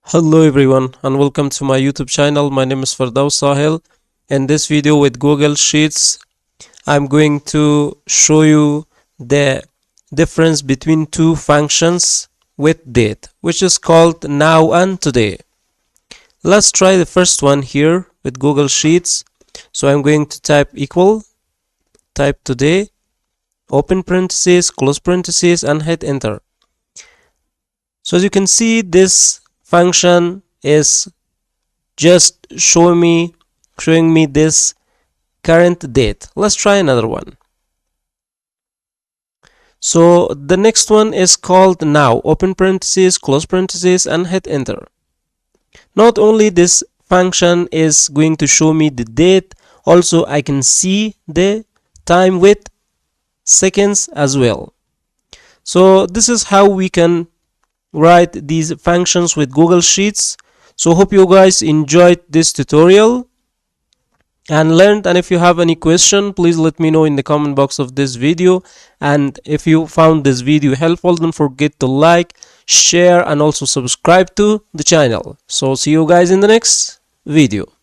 Hello everyone and welcome to my YouTube channel. My name is Fardaus Sahil. In this video with Google Sheets, I'm going to show you the difference between two functions with date, which is called now and today. Let's try the first one here with Google Sheets. So I'm going to type equal, type today, open parentheses, close parentheses, and hit enter. So as you can see, this function is just showing me this current date. Let's try another one. So the next one is called now, open parentheses, close parentheses, and hit enter. Not only this function is going to show me the date, also I can see the time with seconds as well. So this is how we can write these functions with Google Sheets. So hope you guys enjoyed this tutorial and learned, and if you have any question, please let me know in the comment box of this video. And if you found this video helpful, don't forget to like, share, and also subscribe to the channel. So see you guys in the next video.